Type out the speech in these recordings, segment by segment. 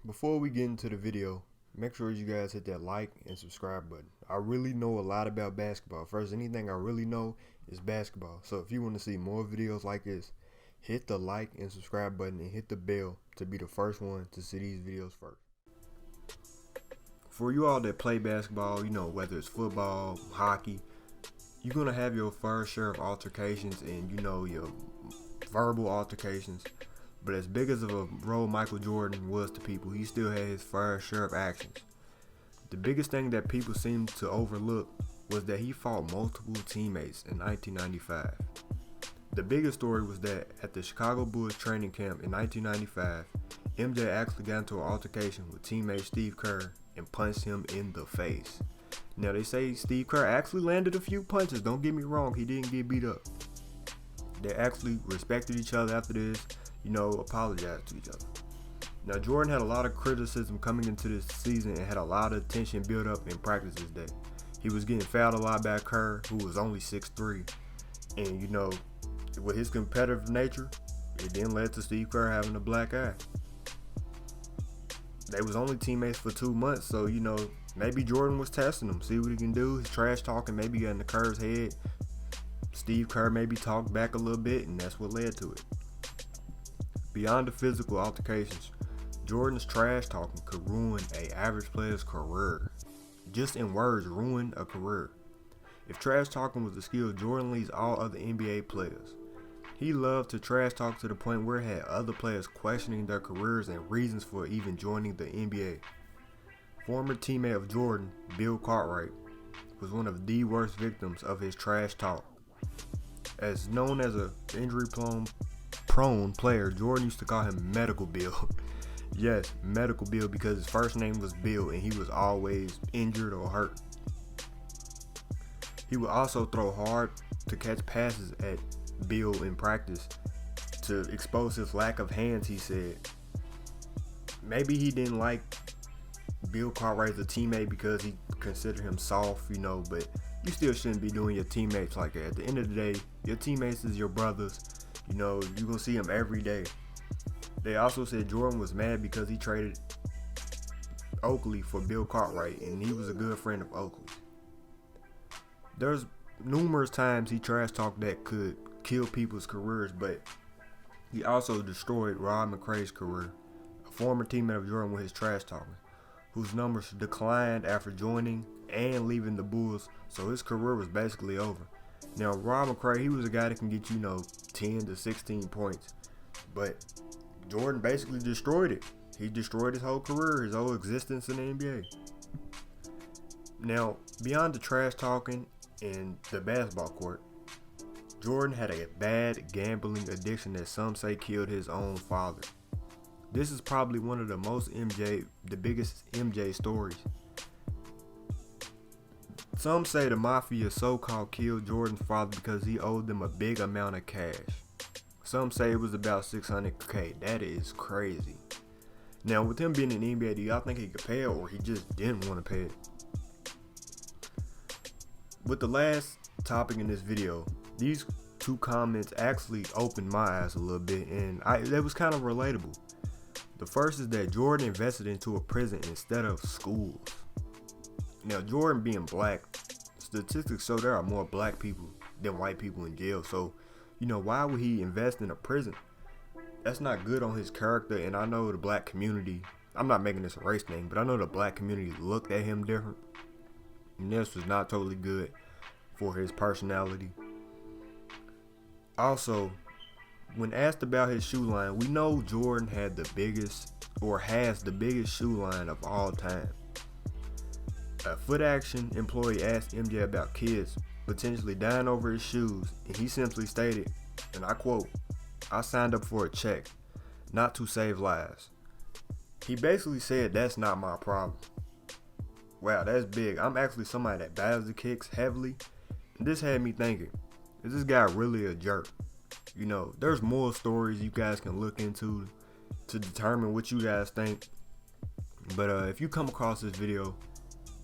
Before we get into the video, make sure you guys hit that like and subscribe button. I really know a lot about basketball. First, anything I really know is basketball. So if you want to see more videos like this, hit the like and subscribe button and hit the bell to be the first one to see these videos first. For you all that play basketball, whether it's football, hockey, you're going to have your fair share of altercations and, your verbal altercations. But as big as of a role Michael Jordan was to people, he still had his fair share of actions. The biggest thing that people seem to overlook was that he fought multiple teammates in 1995. The biggest story was that at the Chicago Bulls training camp in 1995, MJ actually got into an altercation with teammate Steve Kerr and punched him in the face. Now they say Steve Kerr actually landed a few punches, don't get me wrong, he didn't get beat up. They actually respected each other after this, apologized to each other. Now Jordan had a lot of criticism coming into this season and had a lot of tension built up in practices that he was getting fouled a lot by Kerr, who was only 6'3", and with his competitive nature, it then led to Steve Kerr having a black eye. They was only teammates for 2 months, so maybe Jordan was testing him, see what he can do. His trash talking maybe got in the Kerr's head. Steve Kerr maybe talked back a little bit, and that's what led to it. Beyond the physical altercations, Jordan's trash talking could ruin an average player's career. Just in words, ruin a career. If trash talking was a skill, Jordan leads all other NBA players. He loved to trash talk to the point where he had other players questioning their careers and reasons for even joining the NBA. Former teammate of Jordan, Bill Cartwright, was one of the worst victims of his trash talk. As known as an injury-prone player, Jordan used to call him Medical Bill. Yes, Medical Bill, because his first name was Bill and he was always injured or hurt. He would also throw hard to catch passes at Bill in practice to expose his lack of hands, he said. Maybe he didn't like Bill Cartwright as a teammate because he considered him soft, but you still shouldn't be doing your teammates like that. At the end of the day, your teammates is your brothers. You're going to see them every day. They also said Jordan was mad because he traded Oakley for Bill Cartwright, and he was a good friend of Oakley. There's numerous times he trash talked that could kill people's careers, but he also destroyed Rod McRae's career, a former teammate of Jordan with his trash talking, whose numbers declined after joining and leaving the Bulls, so his career was basically over. Now, Rod McRae, he was a guy that can get 10 to 16 points, but Jordan basically destroyed it. He destroyed his whole career, his whole existence in the NBA. Now, beyond the trash talking and the basketball court, Jordan had a bad gambling addiction that some say killed his own father. This is probably one of the biggest MJ stories. Some say the mafia so-called killed Jordan's father because he owed them a big amount of cash. Some say it was about $600K. That is crazy. Now, with him being in the NBA, do y'all think he could pay it, or he just didn't want to pay it? With the last topic in this video, these two comments actually opened my eyes a little bit, and that was kind of relatable. The first is that Jordan invested into a prison instead of schools. Now, Jordan being black, statistics show there are more black people than white people in jail, so why would he invest in a prison? That's not good on his character, and I know the black community, I'm not making this a race thing, but I know the black community looked at him different, and this was not totally good for his personality. Also, when asked about his shoe line, we know Jordan had the biggest, or has the biggest shoe line of all time. A Foot Action employee asked MJ about kids potentially dying over his shoes, and he simply stated, and I quote, "I signed up for a check, not to save lives." He basically said that's not my problem. Wow, that's big. I'm actually somebody that buys the kicks heavily, and this had me thinking, is this guy really a jerk? There's more stories you guys can look into to determine what you guys think, but if you come across this video,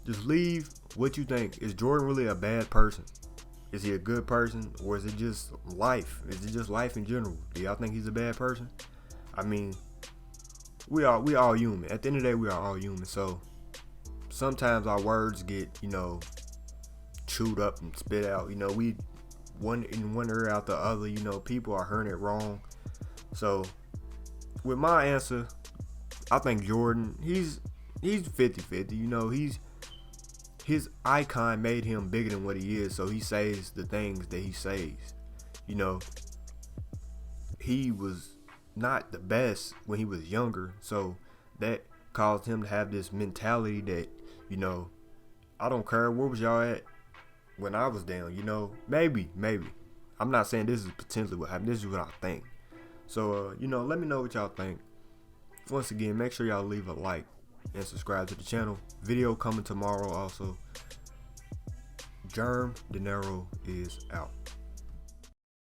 just leave what you think. Is Jordan really a bad person? Is he a good person? Or is it just life? Is it just life in general? Do y'all think he's a bad person? I mean, we all human. At the end of the day, we are all human. So sometimes our words get, chewed up and spit out. We one in one ear out the other. People are hearing it wrong. So with my answer, I think Jordan, he's 50-50. His icon made him bigger than what he is, so he says the things that he says. He was not the best when he was younger, so that caused him to have this mentality that, I don't care where was y'all at when I was down, maybe. I'm not saying this is potentially what happened. This is what I think. So, let me know what y'all think. Once again, make sure y'all leave a like and subscribe to the channel. Video coming tomorrow also. Germ Dinero is out.